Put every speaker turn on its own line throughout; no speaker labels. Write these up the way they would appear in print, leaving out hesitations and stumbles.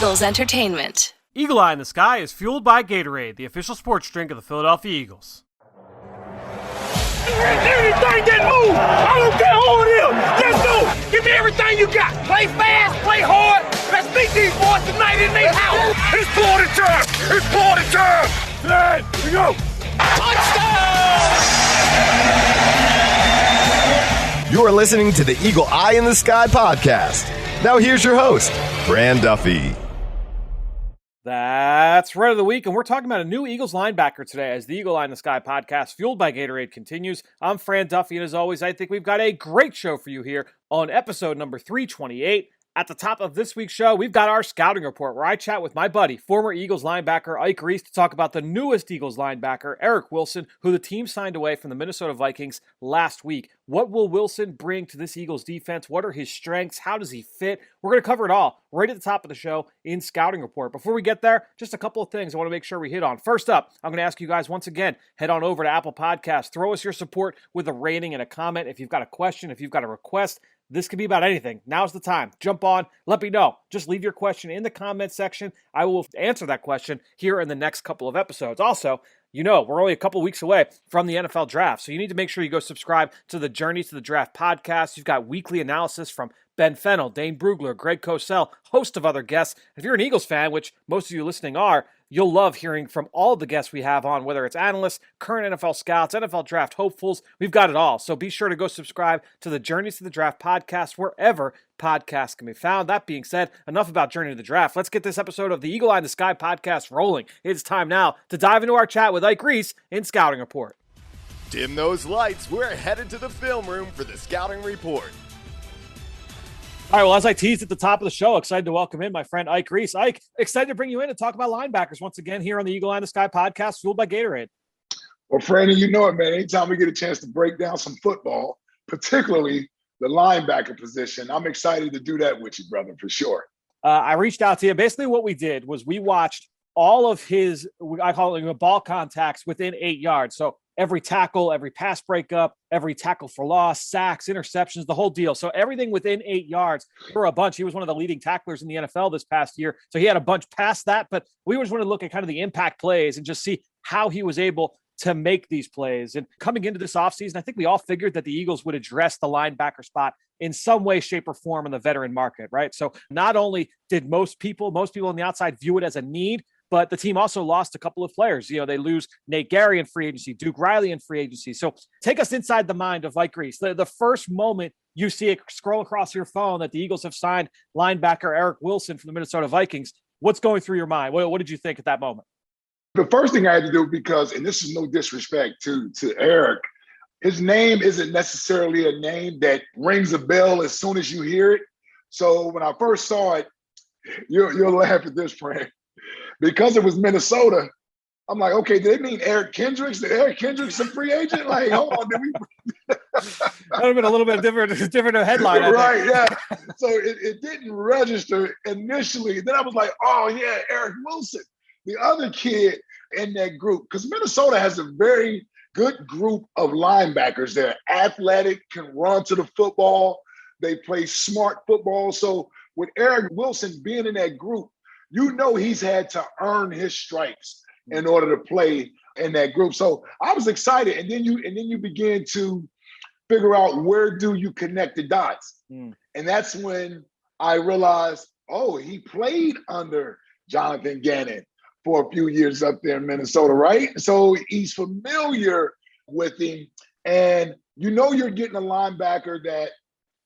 Eagles Entertainment.
Eagle Eye in the Sky is fueled by Gatorade, the official sports drink of the Philadelphia Eagles.
Anything that move, I don't care who it is. Let's go. Give me everything you got. Play fast, play hard. Let's beat these boys tonight in their house. It's party time. It's party time. Hey, here we go. Touchdown!
You are listening to the Eagle Eye in the Sky podcast. Now here's your host, Fran Duffy.
That's right of the week, and we're talking about a new Eagles linebacker today as the Eagle Eye in the Sky podcast, fueled by Gatorade, continues. I'm Fran Duffy, and as always, I think we've got a great show for you here on episode number 328. At the top of this week's show, we've got our scouting report, where I chat with my buddy, former Eagles linebacker Ike Reese, to talk about the newest Eagles linebacker, Eric Wilson, who the team signed away from the Minnesota Vikings last week. What will Wilson bring to this Eagles defense? What are his strengths? How does he fit? We're going to cover it all right at the top of the show in Scouting Report. Before we get there, just a couple of things I want to make sure we hit on. First up, I'm going to ask you guys once again, head on over to Apple Podcasts. Throw us your support with a rating and a comment. If you've got a question, if you've got a request, this could be about anything. Now's the time. Jump on. Let me know. Just leave your question in the comment section. I will answer that question here in the next couple of episodes. Also, you know, we're only a couple weeks away from the NFL draft, so you need to make sure you go subscribe to the Journey to the Draft podcast. You've got weekly analysis from Ben Fennell, Dane Brugler, Greg Cosell, host of other guests. If you're an Eagles fan, which most of you listening are, you'll love hearing from all of the guests we have on, whether it's analysts, current NFL scouts, NFL draft hopefuls. We've got it all. So be sure to go subscribe to the Journeys to the Draft podcast wherever podcasts can be found. That being said, enough about Journey to the Draft. Let's get this episode of the Eagle Eye in the Sky podcast rolling. It's time now to dive into our chat with Ike Reese in Scouting Report.
Dim those lights. We're headed to the film room for the Scouting Report.
All right, well, as I teased at the top of the show, excited to welcome in my friend Ike Reese. Ike, excited to bring you in and talk about linebackers once again here on the Eagle Eye in the Sky podcast, fueled by Gatorade.
Well, Franny, you know it, man. Anytime we get a chance to break down some football, particularly the linebacker position, I'm excited to do that with you, brother, for sure.
I reached out to you. Basically what we did was we watched all of his, I call it ball contacts within 8 yards. So every tackle, every pass breakup, every tackle for loss, sacks, interceptions, the whole deal. So everything within 8 yards for a bunch. He was one of the leading tacklers in the NFL this past year. So he had a bunch past that, but we just want to look at kind of the impact plays and just see how he was able to make these plays. And coming into this offseason, I think we all figured that the Eagles would address the linebacker spot in some way, shape, or form in the veteran market, right? So not only did most people on the outside view it as a need, but the team also lost a couple of players. You know, they lose Nate Gary in free agency, Duke Riley in free agency. So take us inside the mind of Ike Reese. The first moment you see it scroll across your phone that the Eagles have signed linebacker Eric Wilson from the Minnesota Vikings, what's going through your mind? What did you think at that moment?
The first thing I had to do, because, and this is no disrespect to Eric, his name isn't necessarily a name that rings a bell as soon as you hear it. So when I first saw it, you'll laugh at this, Frank. Because it was Minnesota, I'm like, okay, did they mean Eric Kendricks? Did Eric Kendricks a free agent? Like, hold on, did we?
That would have been a little bit different headline.
Right, yeah. So it didn't register initially. Then I was like, oh, yeah, Eric Wilson, the other kid in that group. Because Minnesota has a very good group of linebackers. They're athletic, can run to the football. They play smart football. So with Eric Wilson being in that group, you know he's had to earn his stripes in order to play in that group. So I was excited. And then you begin to figure out, where do you connect the dots? And that's when I realized, oh, he played under Jonathan Gannon for a few years up there in Minnesota, right? So he's familiar with him. And you know you're getting a linebacker that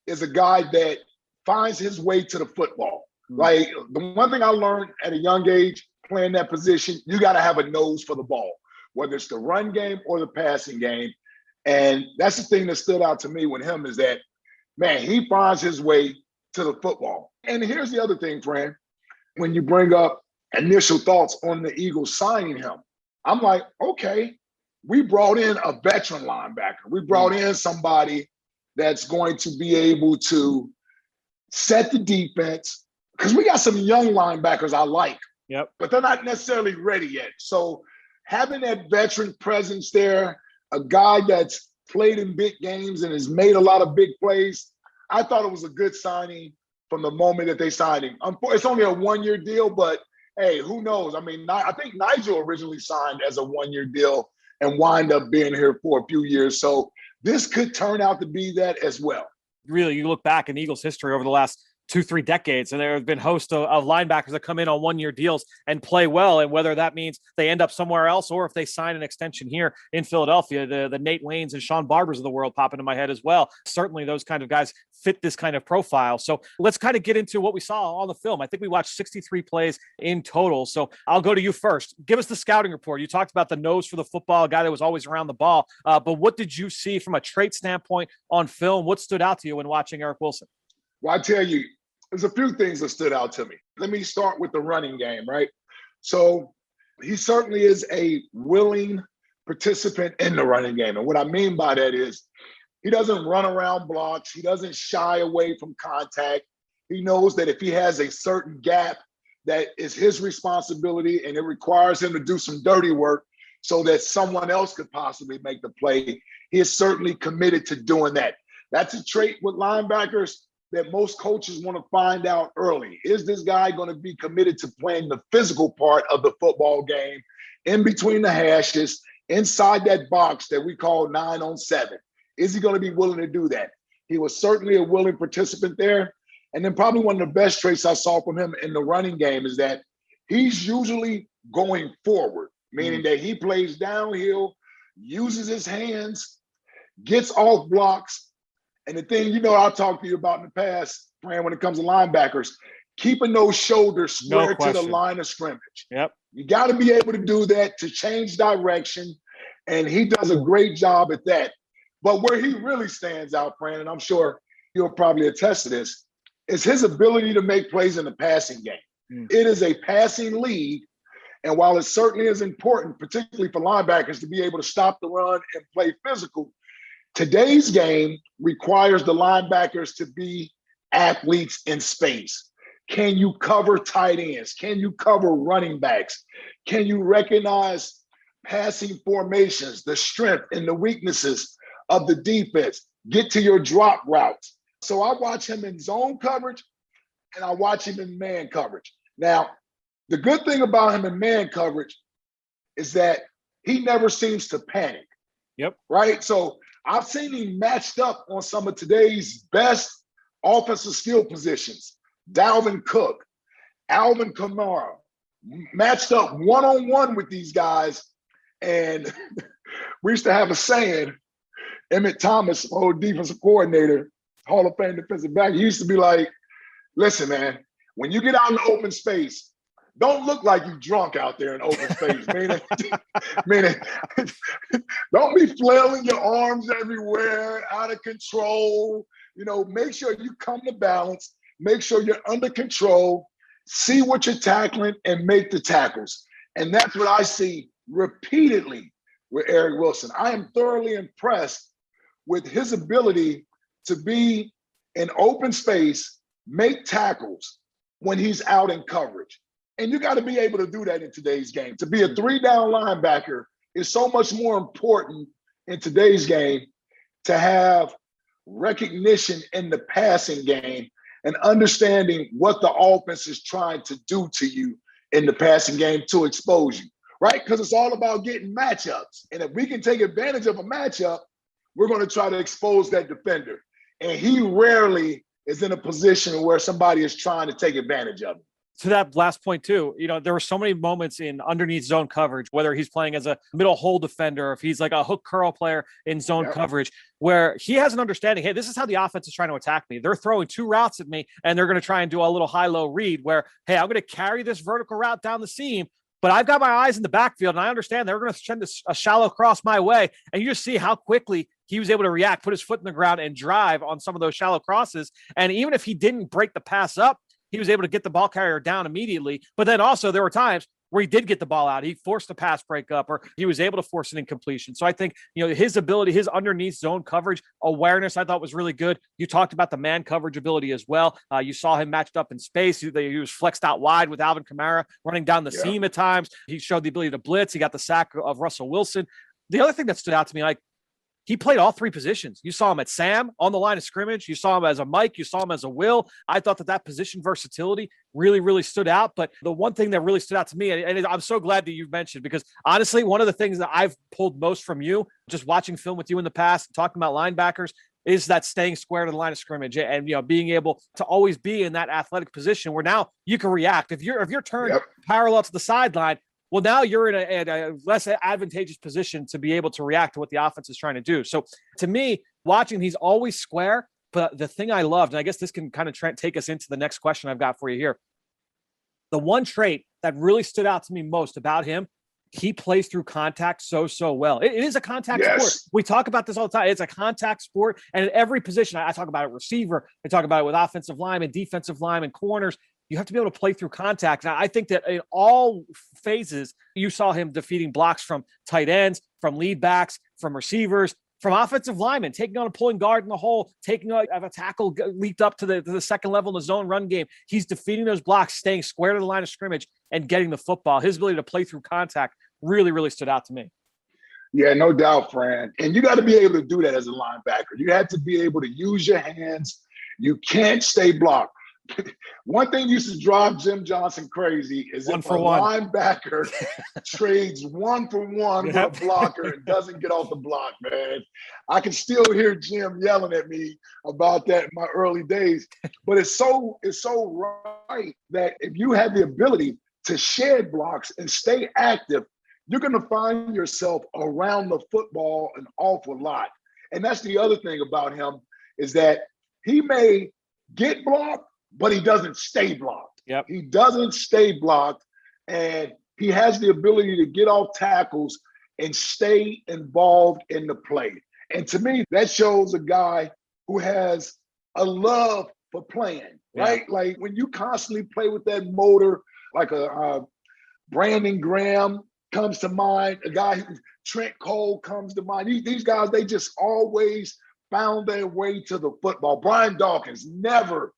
is a guy that finds his way to the football. Like, the one thing I learned at a young age playing that position, you got to have a nose for the ball, whether it's the run game or the passing game. And that's the thing that stood out to me with him, is that, man, he finds his way to the football. And here's the other thing, Fran. When you bring up initial thoughts on the Eagles signing him, I'm like, okay, we brought in a veteran linebacker. We brought in somebody that's going to be able to set the defense, because we got some young linebackers I like, but they're not necessarily ready yet. So having that veteran presence there, a guy that's played in big games and has made a lot of big plays, I thought it was a good signing from the moment that they signed him. It's only a 1-year deal, but hey, who knows? I mean, I think Nigel originally signed as a 1-year deal and wind up being here for a few years. So this could turn out to be that as well.
Really, you look back in Eagles history over the last 2-3 decades, and there have been hosts of linebackers that come in on 1-year deals and play well. And whether that means they end up somewhere else or if they sign an extension here in Philadelphia, the Nate Waynes and Sean Barbers of the world pop into my head as well. Certainly those kind of guys fit this kind of profile. So let's kind of get into what we saw on the film. I think we watched 63 plays in total. So I'll go to you first. Give us the scouting report. You talked about the nose for the football, a guy that was always around the ball. But what did you see from a trait standpoint on film? What stood out to you when watching Eric Wilson?
Well, I tell you, there's a few things that stood out to me. Let me start with the running game, right? So he certainly is a willing participant in the running game. And what I mean by that is he doesn't run around blocks. He doesn't shy away from contact. He knows that if he has a certain gap, that is his responsibility and it requires him to do some dirty work so that someone else could possibly make the play. He is certainly committed to doing that. That's a trait with linebackers that most coaches want to find out early. Is this guy going to be committed to playing the physical part of the football game in between the hashes, inside that box that we call 9-on-7? Is he going to be willing to do that? He was certainly a willing participant there. And then probably one of the best traits I saw from him in the running game is that he's usually going forward, meaning that he plays downhill, uses his hands, gets off blocks. And the thing, I'll talk to you about in the past, Fran, when it comes to linebackers, keeping those shoulders square to the line of scrimmage.
Yep.
You got to be able to do that to change direction. And he does a great job at that. But where he really stands out, Fran, and I'm sure you'll probably attest to this, is his ability to make plays in the passing game. It is a passing league. And while it certainly is important, particularly for linebackers, to be able to stop the run and play physical, today's game requires the linebackers to be athletes in space. Can you cover tight ends? Can you cover running backs? Can you recognize passing formations, the strength and the weaknesses of the defense? Get to your drop routes. So I watch him in zone coverage and I watch him in man coverage. Now, the good thing about him in man coverage is that he never seems to panic.
Yep.
Right? So I've seen him matched up on some of today's best offensive skill positions. Dalvin Cook, Alvin Kamara, matched up one-on-one with these guys. And we used to have a saying, Emmett Thomas, old defensive coordinator, Hall of Fame defensive back, he used to be like, listen, man, when you get out in the open space, don't look like you drunk out there in open space. meaning, don't be flailing your arms everywhere, out of control. Make sure you come to balance. Make sure you're under control. See what you're tackling and make the tackles. And that's what I see repeatedly with Eric Wilson. I am thoroughly impressed with his ability to be in open space, make tackles when he's out in coverage. And you got to be able to do that in today's game. To be a 3-down linebacker is so much more important in today's game to have recognition in the passing game and understanding what the offense is trying to do to you in the passing game to expose you, right? Because it's all about getting matchups. And if we can take advantage of a matchup, we're going to try to expose that defender. And he rarely is in a position where somebody is trying to take advantage of him.
To that last point too, there were so many moments in underneath zone coverage, whether he's playing as a middle hole defender, or if he's like a hook curl player in zone coverage, where he has an understanding, hey, this is how the offense is trying to attack me. They're throwing 2 routes at me and they're going to try and do a little high-low read where, hey, I'm going to carry this vertical route down the seam, but I've got my eyes in the backfield and I understand they're going to send a shallow cross my way. And you just see how quickly he was able to react, put his foot in the ground and drive on some of those shallow crosses. And even if he didn't break the pass up, he was able to get the ball carrier down immediately. But then also there were times where he did get the ball out. He forced a pass breakup or he was able to force an incompletion. So I think, his ability, his underneath zone coverage awareness, I thought was really good. You talked about the man coverage ability as well. You saw him matched up in space. He was flexed out wide with Alvin Kamara running down the seam at times. He showed the ability to blitz. He got the sack of Russell Wilson. The other thing that stood out to me, like, he played all three positions. You saw him at Sam on the line of scrimmage. You saw him as a Mike. You saw him as a Will. I thought that position versatility really, really stood out. But the one thing that really stood out to me, and I'm so glad that you've mentioned, because honestly, one of the things that I've pulled most from you, just watching film with you in the past, talking about linebackers, is that staying square to the line of scrimmage and being able to always be in that athletic position where now you can react. If you're turned parallel to the sideline, well, now you're in a less advantageous position to be able to react to what the offense is trying to do. So to me, watching, he's always square. But the thing I loved, and I guess this can kind of take us into the next question I've got for you here. The one trait that really stood out to me most about him, he plays through contact so well. It is a contact sport. We talk about this all the time. It's a contact sport. And at every position, I talk about it receiver. I talk about it with offensive linemen, defensive linemen, corners. You have to be able to play through contact. Now, I think that in all phases, you saw him defeating blocks from tight ends, from lead backs, from receivers, from offensive linemen, taking on a pulling guard in the hole, taking a tackle leaped up to the second level in the zone run game. He's defeating those blocks, staying square to the line of scrimmage, and getting the football. His ability to play through contact really, really stood out to me.
Yeah, no doubt, Fran. And you got to be able to do that as a linebacker. You have to be able to use your hands. You can't stay blocked. One thing used to drive Jim Johnson crazy is if a linebacker trades 1-for-1 with a blocker and doesn't get off the block, man. I can still hear Jim yelling at me about that in my early days. But it's so right that if you have the ability to shed blocks and stay active, you're going to find yourself around the football an awful lot. And that's the other thing about him is that he may get blocked, but he doesn't stay blocked.
Yep.
He doesn't stay blocked, and he has the ability to get off tackles and stay involved in the play. And to me, that shows a guy who has a love for playing, right? Like when you constantly play with that motor, like a Brandon Graham comes to mind, a guy who Trent Cole comes to mind. These guys, they just always found their way to the football. Brian Dawkins never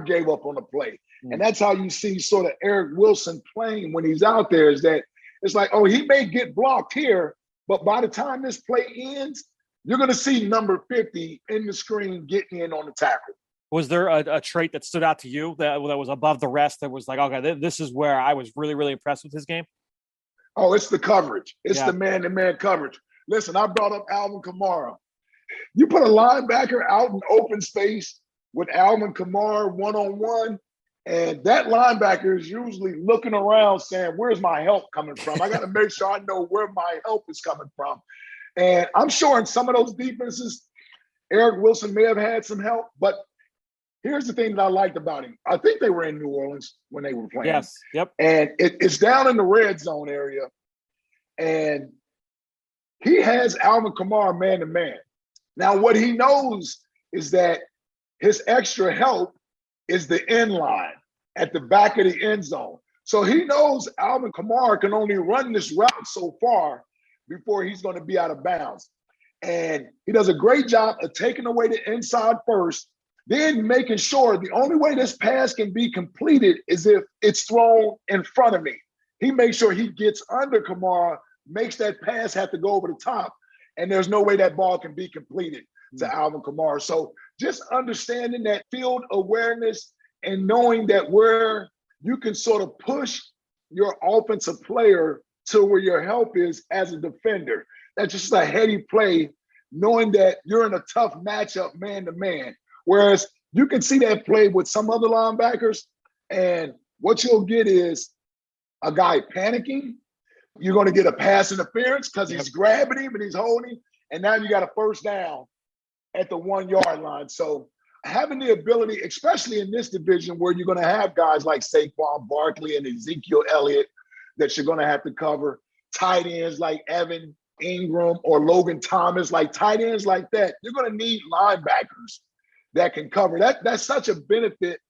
gave up on the play. And that's how you see sort of Eric Wilson playing when he's out there, is that it's like, oh, he may get blocked here, but by the time this play ends, you're going to see number 50 in the screen getting in on the tackle.
Was there a trait that stood out to you that was above the rest that was like, okay, this is where I was really, really impressed with his game?
Oh, it's the coverage. It's the man-to-man coverage. Listen, I brought up Alvin Kamara. You put a linebacker out in open space with Alvin Kamara one-on-one, and that linebacker is usually looking around saying, where's my help coming from? I got to make sure I know where my help is coming from. And I'm sure in some of those defenses, Eric Wilson may have had some help, but here's the thing that I liked about him. I think they were in New Orleans when they were playing.
Yes, yep.
And it's down in the red zone area, and he has Alvin Kamara man-to-man. Now, what he knows is that his extra help is the end line at the back of the end zone. So he knows Alvin Kamara can only run this route so far before he's going to be out of bounds. And he does a great job of taking away the inside first, then making sure the only way this pass can be completed is if it's thrown in front of me. He makes sure he gets under Kamara, makes that pass have to go over the top, and there's no way that ball can be completed to Alvin Kamara. So just understanding that field awareness and knowing that where you can sort of push your offensive player to where your help is as a defender. That's just a heady play, knowing that you're in a tough matchup man-to-man. Whereas you can see that play with some other linebackers, and what you'll get is a guy panicking. You're going to get a pass interference because he's grabbing him and he's holding, and now you got a first down at the 1 yard line. So having the ability, especially in this division where you're going to have guys like Saquon Barkley and Ezekiel Elliott that you're going to have to cover, tight ends like Evan Ingram or Logan Thomas, like tight ends like that, you're going to need linebackers that can cover. That's such a benefit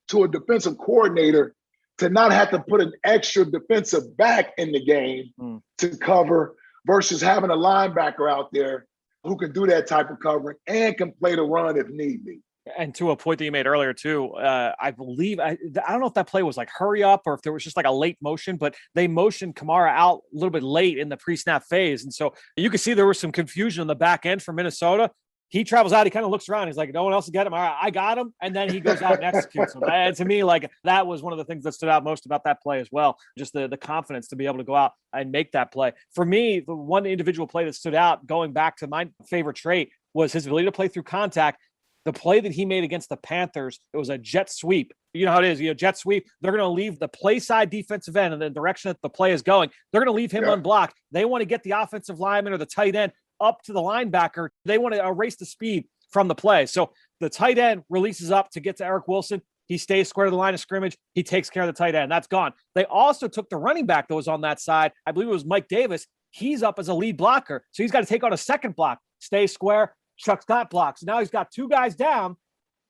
to a defensive coordinator to not have to put an extra defensive back in the game to cover versus having a linebacker out there who can do that type of covering and can play the run if need be.
And to a point that you made earlier too, I believe I don't know if that play was like hurry up or if there was just like a late motion, but they motioned Kamara out a little bit late in the pre-snap phase, and so you could see there was some confusion on the back end for Minnesota. He travels out. He kind of looks around. He's like, no one else will get him. All right, I got him. And then he goes out and executes him. And to me, like that was one of the things that stood out most about that play as well. Just the confidence to be able to go out and make that play. For me, the one individual play that stood out, going back to my favorite trait, was his ability to play through contact. The play that he made against the Panthers, it was a jet sweep. You know how it is, jet sweep. They're going to leave the play side defensive end in the direction that the play is going. They're going to leave him unblocked. They want to get the offensive lineman or the tight end up to the linebacker. They want to erase the speed from the play. So the tight end releases up to get to Eric Wilson. He stays square to the line of scrimmage. He takes care of the tight end. That's gone. They also took the running back that was on that side. I believe it was Mike Davis. He's up as a lead blocker. So he's got to take on a second block. Stay square. Chuck's got blocks. Now he's got two guys down.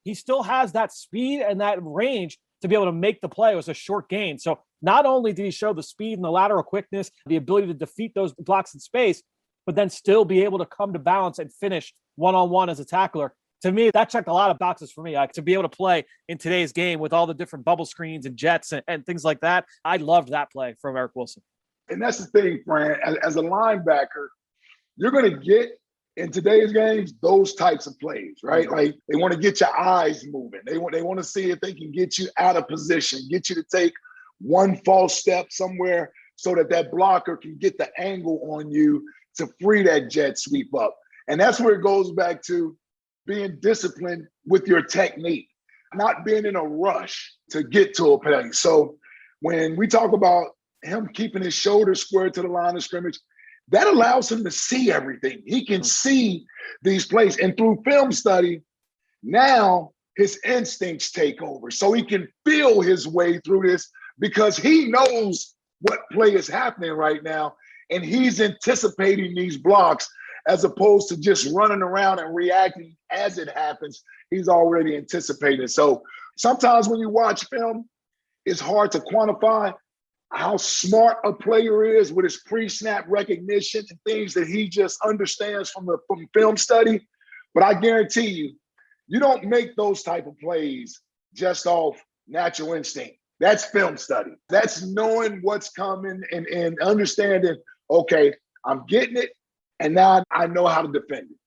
He still has that speed and that range to be able to make the play. It was a short gain. So not only did he show the speed and the lateral quickness, the ability to defeat those blocks in space, but then still be able to come to balance and finish one-on-one as a tackler. To me, that checked a lot of boxes for me. To be able to play in today's game with all the different bubble screens and jets and things like that, I loved that play from Eric Wilson.
And that's the thing, Fran. As a linebacker, you're going to get in today's games those types of plays, right? Like they want to get your eyes moving. They want to see if they can get you out of position, get you to take one false step somewhere so that blocker can get the angle on you to free that jet sweep up. And that's where it goes back to being disciplined with your technique, not being in a rush to get to a play. So when we talk about him keeping his shoulders square to the line of scrimmage, that allows him to see everything. He can see these plays. And through film study, now his instincts take over. So he can feel his way through this because he knows what play is happening right now. And he's anticipating these blocks as opposed to just running around and reacting as it happens. He's already anticipating. So sometimes when you watch film, it's hard to quantify how smart a player is with his pre-snap recognition and things that he just understands from film study. But I guarantee you, you don't make those type of plays just off natural instinct. That's film study. That's knowing what's coming and understanding, okay, I'm getting it, and now I know how to defend it.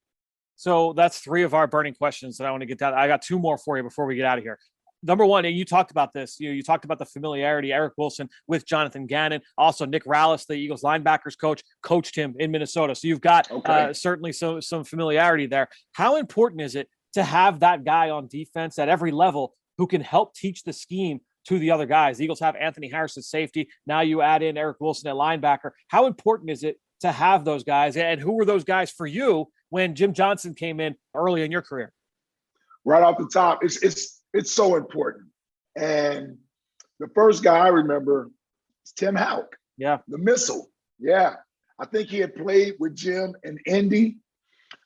So that's three of our burning questions that I want to get down. I got two more for you before we get out of here. Number one, and you talked about this, you talked about the familiarity, Eric Wilson with Jonathan Gannon. Also, Nick Rallis, the Eagles linebackers coach, coached him in Minnesota. So you've got certainly some familiarity there. How important is it to have that guy on defense at every level who can help teach the scheme to the other guys? The Eagles have Anthony Harris at safety. Now you add in Eric Wilson at linebacker. How important is it to have those guys? And who were those guys for you when Jim Johnson came in early in your career?
Right off the top, it's so important. And the first guy I remember is Tim Houck.
Yeah.
The missile. Yeah. I think he had played with Jim in Indy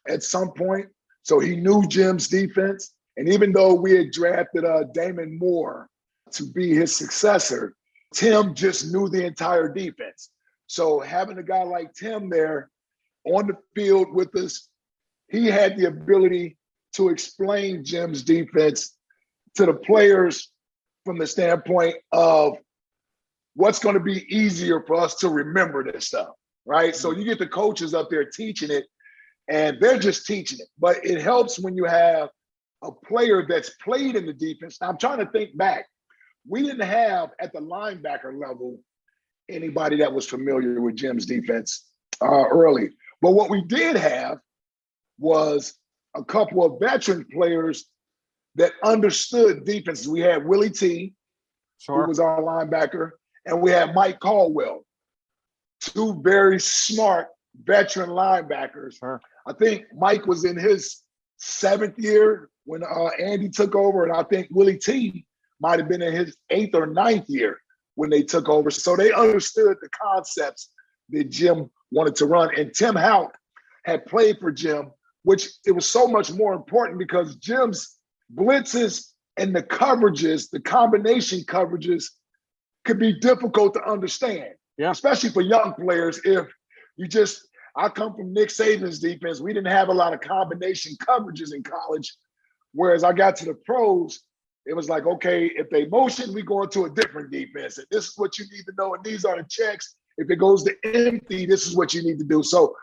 at some point. So he knew Jim's defense. And even though we had drafted Damon Moore to be his successor, Tim just knew the entire defense. So having a guy like Tim there on the field with us, he had the ability to explain Jim's defense to the players from the standpoint of what's going to be easier for us to remember this stuff, right? So you get the coaches up there teaching it, and they're just teaching it. But it helps when you have a player that's played in the defense. Now, I'm trying to think back. We didn't have, at the linebacker level, anybody that was familiar with Jim's defense early. But what we did have was a couple of veteran players that understood defenses. We had Willie T, who was our linebacker, and we had Mike Caldwell, two very smart veteran linebackers. I think Mike was in his 7th year when Andy took over, and I think Willie T might have been in his 8th or 9th year when they took over. So they understood the concepts that Jim wanted to run. And Tim Houck had played for Jim, which it was so much more important because Jim's blitzes and the coverages, the combination coverages, could be difficult to understand, especially for young players. If you I come from Nick Saban's defense. We didn't have a lot of combination coverages in college. Whereas I got to the pros, it was like, okay, if they motion, we go into a different defense. And this is what you need to know. And these are the checks. If it goes to empty, this is what you need to do. So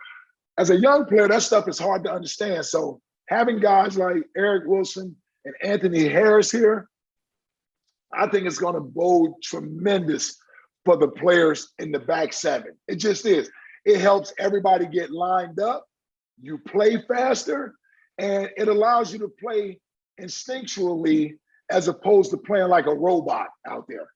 as a young player, that stuff is hard to understand. So having guys like Eric Wilson and Anthony Harris here, I think it's going to bode tremendous for the players in the back seven. It just is. It helps everybody get lined up. You play faster, and it allows you to play instinctually as opposed to playing like a robot out there.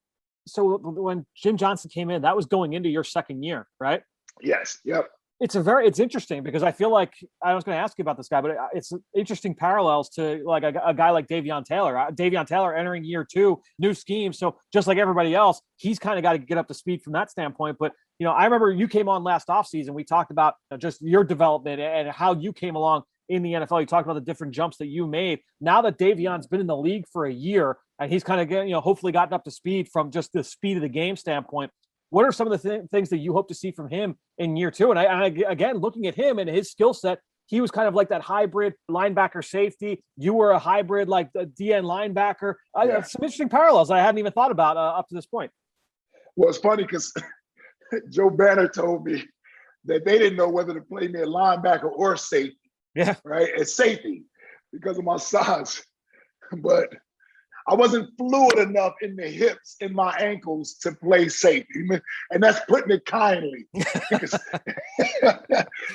So when Jim Johnson came in, that was going into your second year, right?
Yes. Yep.
It's interesting because I feel like I was going to ask you about this guy, but it's interesting parallels to like a guy like Davion Taylor. Davion Taylor entering year two, new scheme. So just like everybody else, he's kind of got to get up to speed from that standpoint. But, I remember you came on last offseason. We talked about just your development and how you came along in the NFL. You talked about the different jumps that you made. Now that Davion's been in the league for a year and he's kind of getting, hopefully gotten up to speed from just the speed of the game standpoint, what are some of the things that you hope to see from him in year two? And I again, looking at him and his skill set, he was kind of like that hybrid linebacker safety. You were a hybrid like the DN linebacker. Some interesting parallels I hadn't even thought about up to this point.
Well, it's funny because Joe Banner told me that they didn't know whether to play me at linebacker or safety.
Yeah.
Right? At safety because of my size. But I wasn't fluid enough in the hips and my ankles to play safety. And that's putting it kindly.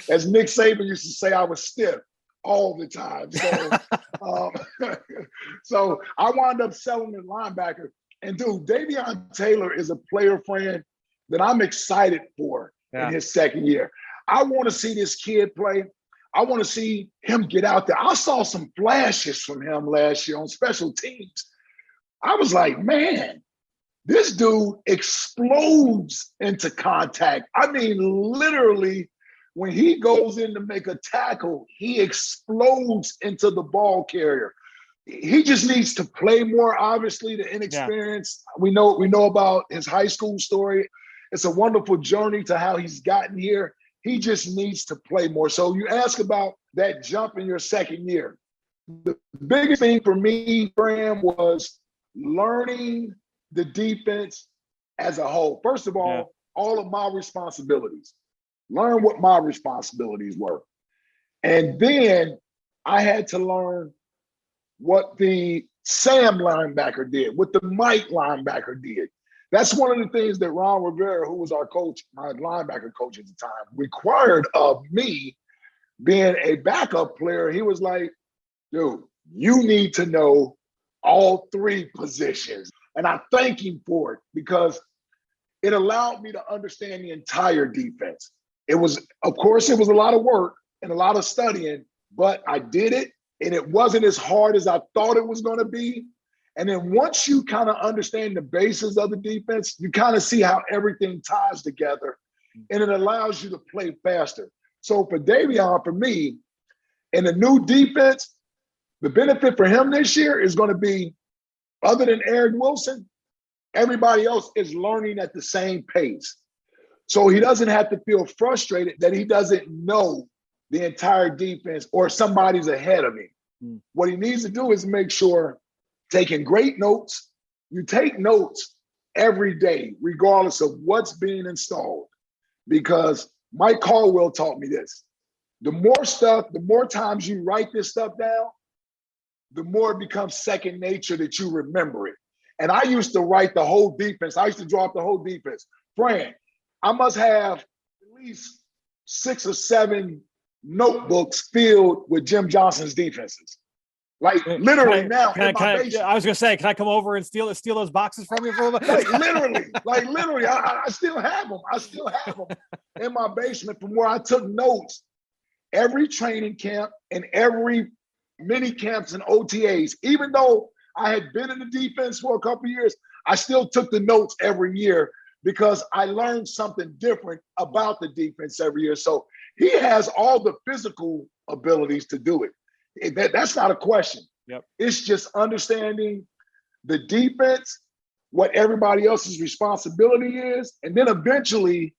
As Nick Saban used to say, I was stiff all the time. So I wound up selling at linebacker. And dude, Davion Taylor is a player friend that I'm excited for in his second year. I want to see this kid play. I want to see him get out there. I saw some flashes from him last year on special teams. I was like, man, this dude explodes into contact. I mean, literally, when he goes in to make a tackle, he explodes into the ball carrier. He just needs to play more, obviously, the inexperience. We know about his high school story. It's a wonderful journey to how he's gotten here. He just needs to play more. So you ask about that jump in your second year. The biggest thing for me, Fran, was learning the defense as a whole. First of all of my responsibilities. Learn what my responsibilities were. And then I had to learn what the Sam linebacker did, what the Mike linebacker did. That's one of the things that Ron Rivera, who was our coach, my linebacker coach at the time, required of me being a backup player. He was like, dude, you need to know all three positions. And I thank him for it because it allowed me to understand the entire defense. It was, of course, it was a lot of work and a lot of studying, but I did it and it wasn't as hard as I thought it was going to be. And then once you kind of understand the basis of the defense, you kind of see how everything ties together and it allows you to play faster. So for Davion, for me, in the new defense, the benefit for him this year is going to be, other than Eric Wilson, everybody else is learning at the same pace. So he doesn't have to feel frustrated that he doesn't know the entire defense or somebody's ahead of him. What he needs to do is make sure taking great notes. You take notes every day, regardless of what's being installed, because Mike Caldwell taught me this. The more times you write this stuff down, the more it becomes second nature that you remember it. And I used to write the whole defense. I used to draw up the whole defense. Fran, I must have at least 6 or 7 notebooks filled with Jim Johnson's defenses. Like literally now in my basement.
I was gonna say, can I come over and steal those boxes from you for a little bit?
literally, I still have them. I still have them in my basement from where I took notes every training camp and every mini camps and OTAs. Even though I had been in the defense for a couple of years, I still took the notes every year because I learned something different about the defense every year. So he has all the physical abilities to do it. That's not a question.
Yep.
It's just understanding the defense, what everybody else's responsibility is, and then eventually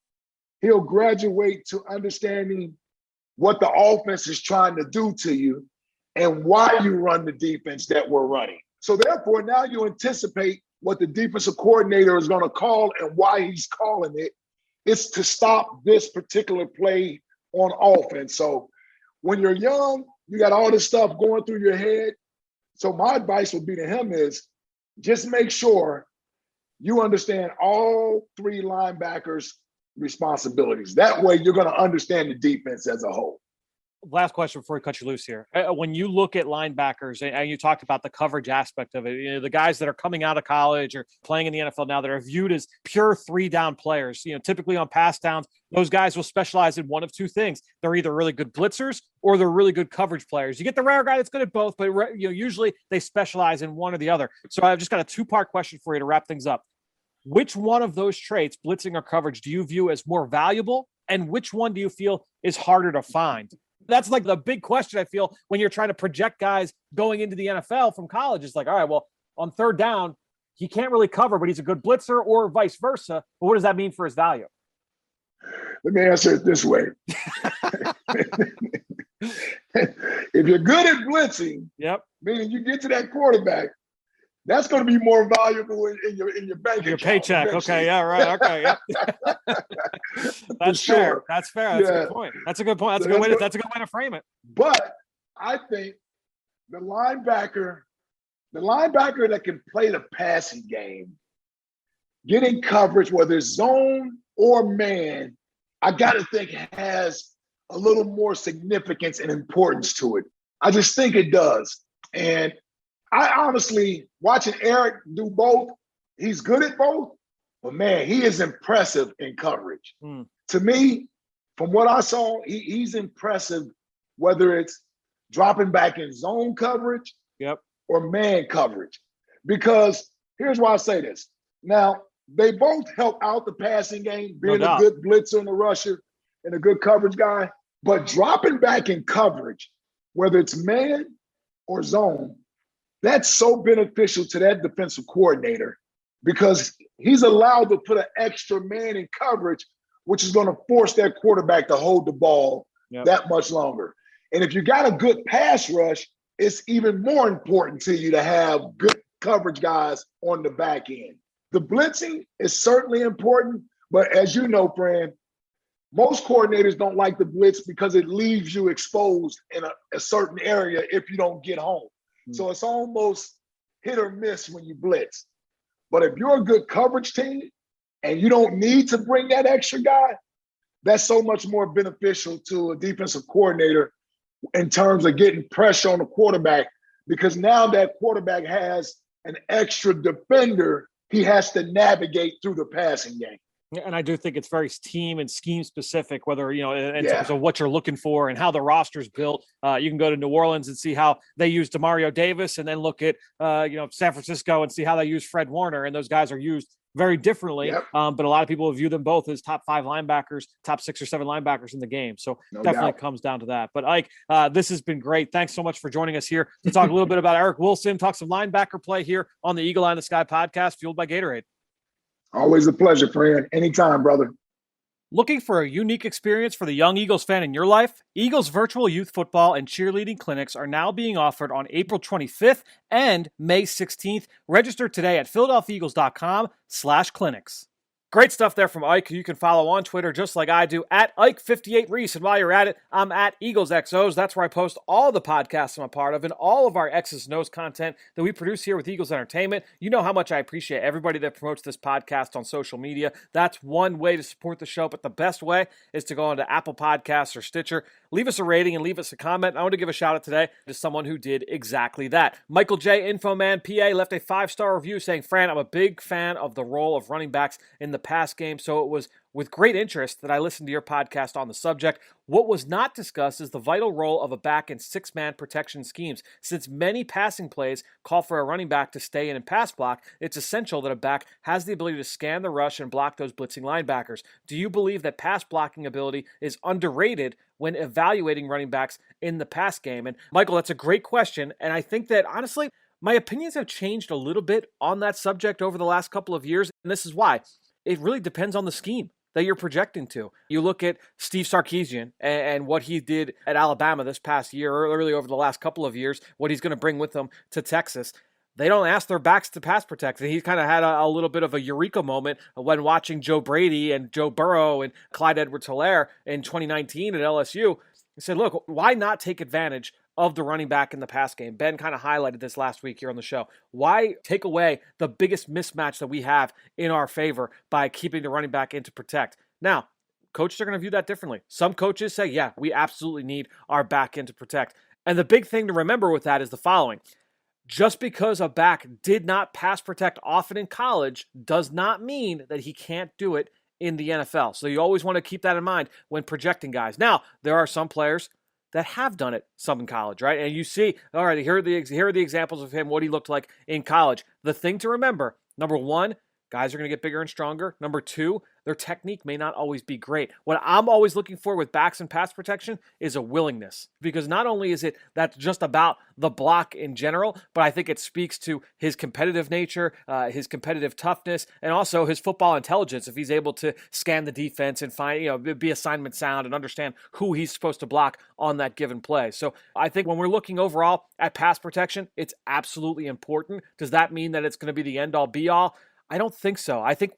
he'll graduate to understanding what the offense is trying to do to you. and why you run the defense that we're running. So therefore, now you anticipate what the defensive coordinator is going to call and why he's calling it. It's to stop this particular play on offense. So when you're young, you got all this stuff going through your head. So my advice would be to him is just make sure you understand all three linebackers' responsibilities. That way you're going to understand the defense as a whole.
Last question before we cut you loose here. When you look at linebackers, and you talked about the coverage aspect of it, the guys that are coming out of college or playing in the NFL now that are viewed as pure 3-down players, typically on pass downs, those guys will specialize in one of two things. They're either really good blitzers or they're really good coverage players. You get the rare guy that's good at both, but usually they specialize in one or the other. So I've just got a 2-part question for you to wrap things up. Which one of those traits, blitzing or coverage, do you view as more valuable? And which one do you feel is harder to find? That's like the big question, I feel, when you're trying to project guys going into the NFL from college. It's like, all right, well, on 3rd down, he can't really cover, but he's a good blitzer, or vice versa. But what does that mean for his value?
Let me answer it this way. If you're good at blitzing, meaning you get to that quarterback, that's going to be more valuable in your bank
your
account.
Paycheck.
Eventually.
Okay. Yeah. Right. Okay. Yep. That's
sure.
fair. That's fair. That's a good point. That's a good point. That's a good way to frame it.
But I think the linebacker that can play the passing game, getting coverage, whether it's zone or man, I got to think has a little more significance and importance to it. I just think it does. And I honestly, watching Eric do both, he's good at both, but man, he is impressive in coverage. To me, from what I saw, he's impressive, whether it's dropping back in zone coverage or man coverage. Because here's why I say this. Now, they both help out the passing game, being a good blitzer and a rusher and a good coverage guy, but dropping back in coverage, whether it's man or zone, that's so beneficial to that defensive coordinator because he's allowed to put an extra man in coverage, which is going to force that quarterback to hold the ball that much longer. And if you got a good pass rush, it's even more important to you to have good coverage guys on the back end. The blitzing is certainly important, but as you know, Fran, most coordinators don't like the blitz because it leaves you exposed in a certain area if you don't get home. So it's almost hit or miss when you blitz. But if you're a good coverage team and you don't need to bring that extra guy, that's so much more beneficial to a defensive coordinator in terms of getting pressure on the quarterback because now that quarterback has an extra defender he has to navigate through the passing game.
And I do think it's very team and scheme specific, whether, in terms of what you're looking for and how the roster's built. You can go to New Orleans and see how they use DeMario Davis and then look at, San Francisco and see how they use Fred Warner. And those guys are used very differently. But a lot of people view them both as top 5 linebackers, top 6 or 7 linebackers in the game. So definitely comes down to that. But Ike, this has been great. Thanks so much for joining us here to talk a little bit about Eric Wilson, talk some linebacker play here on the Eagle Eye in the Sky podcast, fueled by Gatorade.
Always a pleasure, Fran. Anytime, brother.
Looking for a unique experience for the young Eagles fan in your life? Eagles virtual youth football and cheerleading clinics are now being offered on April 25th and May 16th. Register today at philadelphiaeagles.com/clinics. Great stuff there from Ike, who you can follow on Twitter just like I do, at Ike58 Reese. And while you're at it, I'm at EaglesXOs. That's where I post all the podcasts I'm a part of and all of our X's and O's content that we produce here with Eagles Entertainment. You know how much I appreciate everybody that promotes this podcast on social media. That's one way to support the show, but the best way is to go onto Apple Podcasts or Stitcher. Leave us a rating and leave us a comment. I want to give a shout out today to someone who did exactly that. Michael J. Infoman PA left a 5-star review saying, Fran, I'm a big fan of the role of running backs in the pass game, so it was with great interest that I listened to your podcast on the subject. What was not discussed is the vital role of a back in 6-man protection schemes. Since many passing plays call for a running back to stay in and pass block, it's essential that a back has the ability to scan the rush and block those blitzing linebackers. Do you believe that pass blocking ability is underrated when evaluating running backs in the pass game? And Michael, that's a great question. And I think that honestly, my opinions have changed a little bit on that subject over the last couple of years. And this is why. It really depends on the scheme. that you're projecting to. You look at Steve Sarkisian and what he did at Alabama this past year, or really over the last couple of years, what he's going to bring with him to Texas. They don't ask their backs to pass protect. And he kind of had a little bit of a eureka moment when watching Joe Brady and Joe Burrow and Clyde Edwards-Helaire in 2019 at LSU. He said, look, why not take advantage of the running back in the pass game? Ben kind of highlighted this last week here on the show. Why take away the biggest mismatch that we have in our favor by keeping the running back in to protect? Now, coaches are going to view that differently. Some coaches say, yeah, we absolutely need our back in to protect. And the big thing to remember with that is the following. Just because a back did not pass protect often in college does not mean that he can't do it in the NFL. So you always want to keep that in mind when projecting guys. Now, there are some players that have done it some in college, right? And you see, all right, here are the examples of him, what he looked like in college. The thing to remember, number one, guys are going to get bigger and stronger. Number two, their technique may not always be great. What I'm always looking for with backs and pass protection is a willingness, because not only is it that's just about the block in general, but I think it speaks to his competitive nature, his competitive toughness, and also his football intelligence. If he's able to scan the defense and find, be assignment sound and understand who he's supposed to block on that given play. So I think when we're looking overall at pass protection, it's absolutely important. Does that mean that it's going to be the end all be all? I don't think so. I think,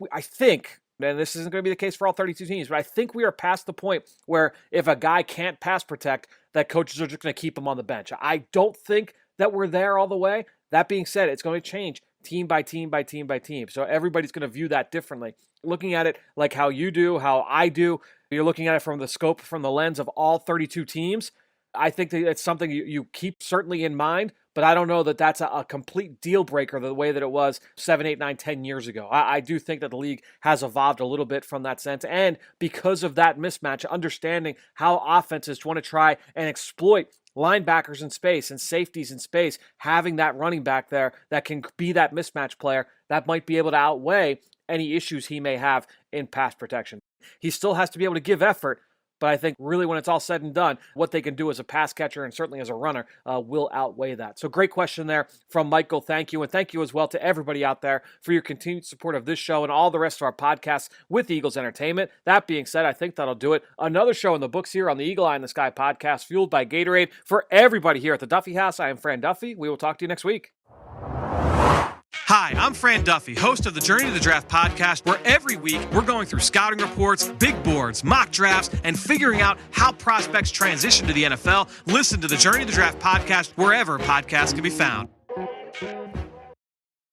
and this isn't going to be the case for all 32 teams, but I think we are past the point where if a guy can't pass protect, that coaches are just going to keep him on the bench. I don't think that we're there all the way. That being said, it's going to change team by team by team by team. So everybody's going to view that differently. Looking at it like how you do, how I do, you're looking at it from the scope, from the lens of all 32 teams. I think that it's something you keep certainly in mind, but I don't know that that's a complete deal breaker the way that it was 7, 8, 9, 10 years ago. I do think that the league has evolved a little bit from that sense. And because of that mismatch, understanding how offenses want to try and exploit linebackers in space and safeties in space, having that running back there that can be that mismatch player that might be able to outweigh any issues he may have in pass protection. He still has to be able to give effort, but I think really when it's all said and done, what they can do as a pass catcher and certainly as a runner will outweigh that. So great question there from Michael. Thank you. And thank you as well to everybody out there for your continued support of this show and all the rest of our podcasts with Eagles Entertainment. That being said, I think that'll do it. Another show in the books here on the Eagle Eye in the Sky podcast, fueled by Gatorade. For everybody here at the Duffy House, I am Fran Duffy. We will talk to you next week. Hi, I'm Fran Duffy, host of the Journey to the Draft podcast, where every week we're going through scouting reports, big boards, mock drafts, and figuring out how prospects transition to the NFL. Listen to the Journey to the Draft podcast wherever podcasts can be found.